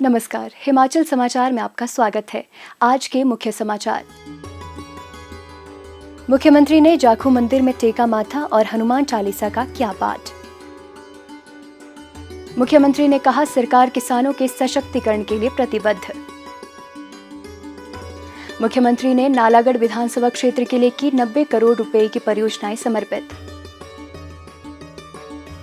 नमस्कार, हिमाचल समाचार में आपका स्वागत है। आज के मुख्य समाचार। मुख्यमंत्री ने जाखू मंदिर में टेका माथा और हनुमान चालीसा का किया पाठ। मुख्यमंत्री ने कहा, सरकार किसानों के सशक्तिकरण के लिए प्रतिबद्ध। मुख्यमंत्री ने नालागढ़ विधानसभा क्षेत्र के लिए की 90 करोड़ रुपए की परियोजनाएं समर्पित।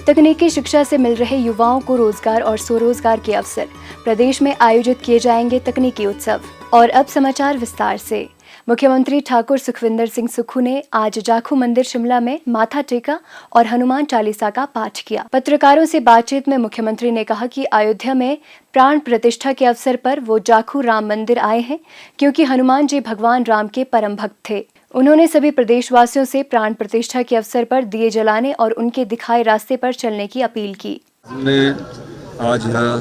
तकनीकी शिक्षा से मिल रहे युवाओं को रोजगार और स्वरोजगार के अवसर, प्रदेश में आयोजित किए जाएंगे तकनीकी उत्सव। और अब समाचार विस्तार से। मुख्यमंत्री ठाकुर सुखविंदर सिंह सुक्खू ने आज जाखू मंदिर शिमला में माथा टेका और हनुमान चालीसा का पाठ किया। पत्रकारों से बातचीत में मुख्यमंत्री ने कहा कि अयोध्या में प्राण प्रतिष्ठा के अवसर पर वो जाखू राम मंदिर आए हैं, क्योंकि हनुमान जी भगवान राम के परम भक्त थे। उन्होंने सभी प्रदेशवासियों से प्राण प्रतिष्ठा के अवसर पर दिए जलाने और उनके दिखाए रास्ते पर चलने की अपील की। हमने आज यहाँ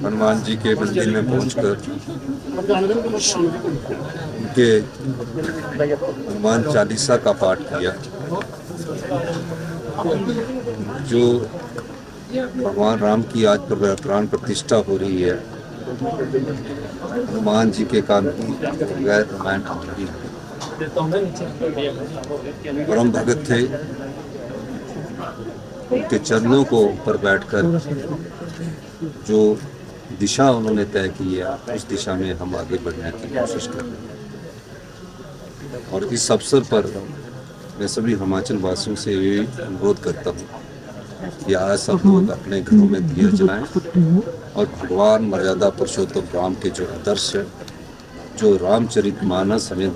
हनुमान जी के मंदिर में पहुंचकर उनके हनुमान चालीसा का पाठ किया, जो भगवान राम की आज प्राण प्रतिष्ठा हो रही है। हनुमान जी के काम की बगैर रामायण अधूरी है। परम भगत थे, उनके चरणों को ऊपर बैठकर जो दिशा उन्होंने तय की है, उस दिशा में हम आगे बढ़ने की कोशिश कर रहे हैं। और इस अवसर पर मैं सभी हिमाचल वासियों से ये अनुरोध करता हूँ कि आज सब लोग अपने घरों में दिए जलाएं और भगवान मर्यादा पुरुषोत्तम राम के जो आदर्श है, जो रामचरितमानस हमें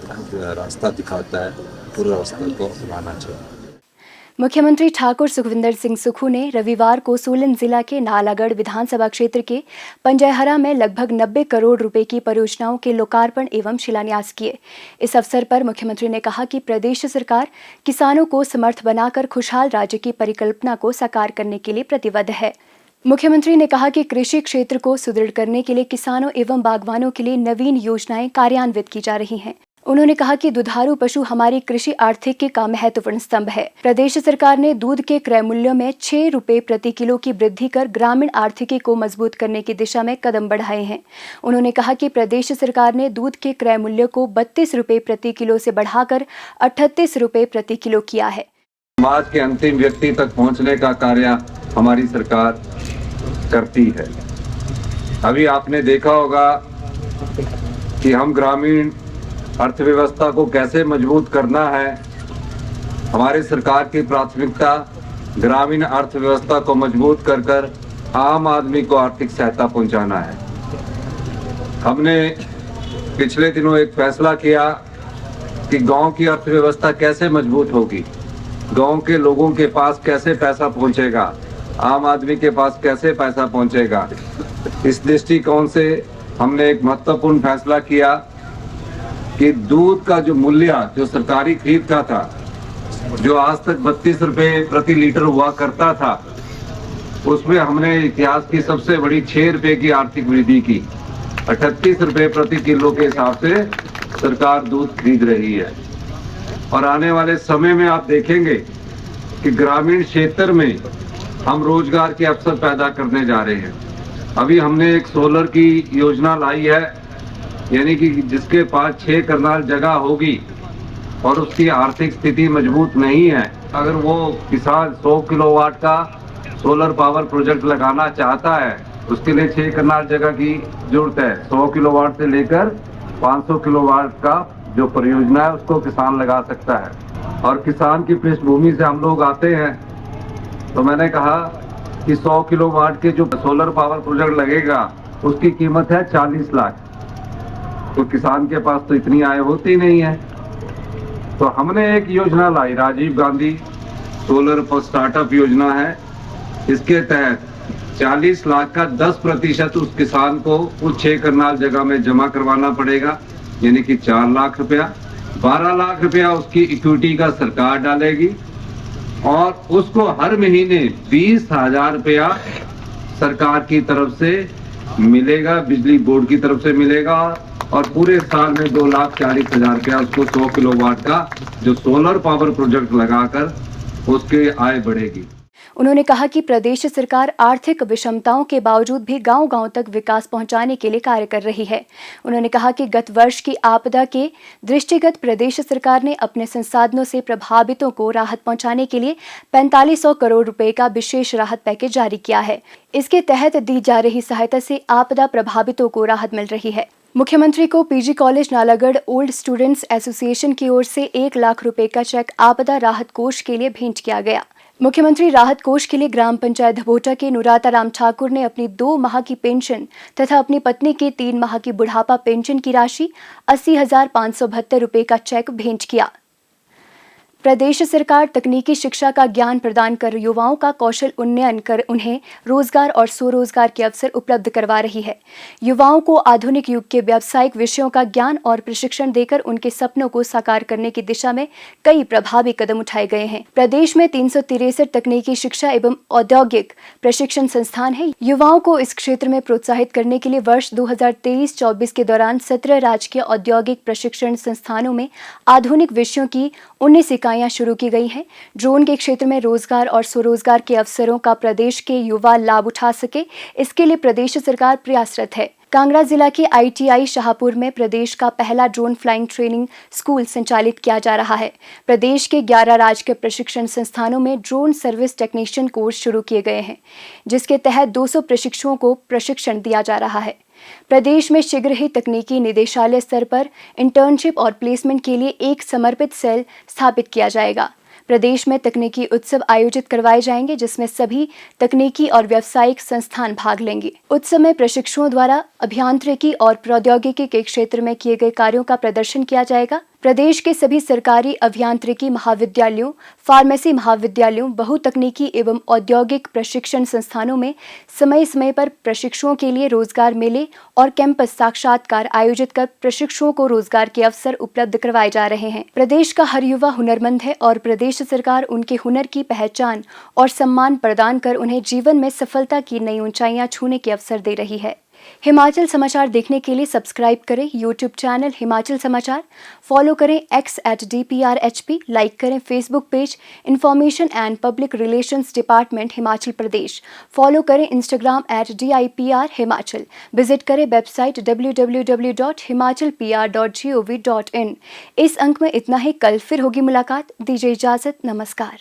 रास्ता दिखाता है, पूरे रास्ते को अपनाना चाहिए। मुख्यमंत्री ठाकुर सुखविंदर सिंह सुक्खू ने रविवार को सोलन जिला के नालागढ़ विधानसभा क्षेत्र के पंजयहरा में लगभग 90 करोड़ रुपए की परियोजनाओं के लोकार्पण एवं शिलान्यास किए। इस अवसर पर मुख्यमंत्री ने कहा कि प्रदेश सरकार किसानों को समर्थ बनाकर खुशहाल राज्य की परिकल्पना को साकार करने के लिए प्रतिबद्ध है। मुख्यमंत्री ने कहा कि कृषि क्षेत्र को सुदृढ़ करने के लिए किसानों एवं बागवानों के लिए नवीन योजनाएं कार्यान्वित की जा रही हैं। उन्होंने कहा कि दुधारू पशु हमारी कृषि आर्थिकी का महत्वपूर्ण स्तंभ है। प्रदेश सरकार ने दूध के क्रय मूल्यों में 6 रुपए प्रति किलो की वृद्धि कर ग्रामीण आर्थिकी को मजबूत करने की दिशा में कदम बढ़ाए हैं। उन्होंने कहा कि प्रदेश सरकार ने दूध के क्रय मूल्य को 32 रुपए प्रति किलो से बढ़ाकर 38 रुपए प्रति किलो किया है। समाज के अंतिम व्यक्ति तक पहुंचने का कार्य हमारी सरकार करती है। अभी आपने देखा होगा कि हम ग्रामीण अर्थव्यवस्था को कैसे मजबूत करना है। हमारी सरकार की प्राथमिकता ग्रामीण अर्थव्यवस्था को मजबूत कर आम आदमी को आर्थिक सहायता पहुंचाना है। हमने पिछले दिनों एक फैसला किया कि गांव की अर्थव्यवस्था कैसे मजबूत होगी, गांव के लोगों के पास कैसे पैसा पहुंचेगा, आम आदमी के पास कैसे पैसा पहुंचेगा। इस दृष्टिकोण से हमने एक महत्वपूर्ण फैसला किया कि दूध का जो मूल्य जो सरकारी खरीद का था, जो आज तक 32 रुपए प्रति लीटर हुआ करता था, उसमें हमने इतिहास की सबसे बड़ी 6 रुपए की आर्थिक वृद्धि की। 38 रुपए प्रति किलो के हिसाब से सरकार दूध खरीद रही है। और आने वाले समय में आप देखेंगे कि ग्रामीण क्षेत्र में हम रोजगार के अवसर पैदा करने जा रहे हैं। अभी हमने एक सोलर की योजना लाई है, यानी कि जिसके पास 6 करनाल जगह होगी और उसकी आर्थिक स्थिति मजबूत नहीं है, अगर वो किसान 100 किलोवाट का सोलर पावर प्रोजेक्ट लगाना चाहता है, उसके लिए 6 करनाल जगह की जरूरत है। 100 किलोवाट से लेकर 500 किलोवाट का जो परियोजना है उसको किसान लगा सकता है। और किसान की पृष्ठभूमि से हम लोग आते हैं, तो मैंने कहा कि 100 किलोवाट के जो सोलर पावर प्रोजेक्ट लगेगा उसकी कीमत है 40 लाख। तो किसान के पास तो इतनी आय होती नहीं है। तो हमने एक योजना लाई, Rajiv Gandhi solar for startup योजना है। इसके तहत 40 लाख का 10% उस किसान को उस 6 करनाल जगह में जमा करवाना पड़ेगा, यानी कि 4 लाख रुपया। 12 लाख रुपया उसकी इक्विटी का सरकार डालेगी और उसको हर महीने 20,000 रुपया सरकार की तरफ से मिलेगा, बिजली बोर्ड की तरफ से मिलेगा। और पूरे साल में 2,40,000 रुपया उसको 100 किलोवाट का जो सोलर पावर प्रोजेक्ट लगाकर उसकी आय बढ़ेगी। उन्होंने कहा कि प्रदेश सरकार आर्थिक विषमताओं के बावजूद भी गांव-गांव तक विकास पहुंचाने के लिए कार्य कर रही है। उन्होंने कहा कि गत वर्ष की आपदा के दृष्टिगत प्रदेश सरकार ने अपने संसाधनों से प्रभावितों को राहत पहुंचाने के लिए 4500 करोड़ रुपए का विशेष राहत पैकेज जारी किया है। इसके तहत दी जा रही सहायता से आपदा प्रभावितों को राहत मिल रही है। मुख्यमंत्री को PG college Nalagarh old students association की ओर से 1 लाख रुपए का चेक आपदा राहत कोष के लिए भेंट किया गया। मुख्यमंत्री राहत कोष के लिए ग्राम पंचायत धबोटा के नुराता राम ठाकुर ने अपनी 2 माह की पेंशन तथा अपनी पत्नी के 3 माह की बुढ़ापा पेंशन की राशि 80,572 रुपए का चेक भेंट किया। प्रदेश सरकार तकनीकी शिक्षा का ज्ञान प्रदान कर युवाओं का कौशल उन्नयन कर उन्हें रोजगार और स्वरोजगार के अवसर उपलब्ध करवा रही है। युवाओं को आधुनिक युग के व्यावसायिक विषयों का ज्ञान और प्रशिक्षण देकर उनके सपनों को साकार करने की दिशा में कई प्रभावी कदम उठाए गए हैं। प्रदेश में 363 तकनीकी शिक्षा एवं औद्योगिक प्रशिक्षण संस्थान है। युवाओं को इस क्षेत्र में प्रोत्साहित करने के लिए वर्ष 2023-24 के दौरान 17 राजकीय औद्योगिक प्रशिक्षण संस्थानों में आधुनिक विषयों की 19 इकाइयां शुरू की गई हैं। ड्रोन के क्षेत्र में रोजगार और स्वरोजगार के अवसरों का प्रदेश के युवा लाभ उठा सके, इसके लिए प्रदेश सरकार प्रयासरत है। कांगड़ा जिला के ITI शाहपुर में प्रदेश का पहला ड्रोन फ्लाइंग ट्रेनिंग स्कूल संचालित किया जा रहा है। प्रदेश के 11 राजकीय प्रशिक्षण संस्थानों में ड्रोन सर्विस टेक्नीशियन कोर्स शुरू किए गए हैं, जिसके तहत 200 प्रशिक्षुओं को प्रशिक्षण दिया जा रहा है। प्रदेश में शीघ्र ही तकनीकी निदेशालय स्तर पर इंटर्नशिप और प्लेसमेंट के लिए एक समर्पित सेल स्थापित किया जाएगा। प्रदेश में तकनीकी उत्सव आयोजित करवाए जाएंगे, जिसमें सभी तकनीकी और व्यावसायिक संस्थान भाग लेंगे। उत्सव में प्रशिक्षुओं द्वारा अभियांत्रिकी और प्रौद्योगिकी के क्षेत्र में किए गए कार्यों का प्रदर्शन किया जाएगा। प्रदेश के सभी सरकारी अभियांत्रिकी महाविद्यालयों, फार्मेसी महाविद्यालयों, बहुतकनीकी एवं औद्योगिक प्रशिक्षण संस्थानों में समय समय पर प्रशिक्षुओं के लिए रोजगार मेले और कैंपस साक्षात्कार आयोजित कर प्रशिक्षुओं को रोजगार के अवसर उपलब्ध करवाए जा रहे हैं। प्रदेश का हर युवा हुनरमंद है और प्रदेश सरकार उनके हुनर की पहचान और सम्मान प्रदान कर उन्हें जीवन में सफलता की नई ऊंचाइयां छूने के अवसर दे रही है। हिमाचल समाचार देखने के लिए सब्सक्राइब करें यूट्यूब चैनल हिमाचल समाचार, फॉलो करें x@DPRHP, लाइक करें Facebook page information and public relations department Himachal Pradesh, follow करें इंस्टाग्राम @DIPR हिमाचल, विजिट करें वेबसाइट www.himachalpr.gov.in। इस अंक में इतना ही। कल फिर होगी मुलाकात। दीजिए इजाजत। नमस्कार।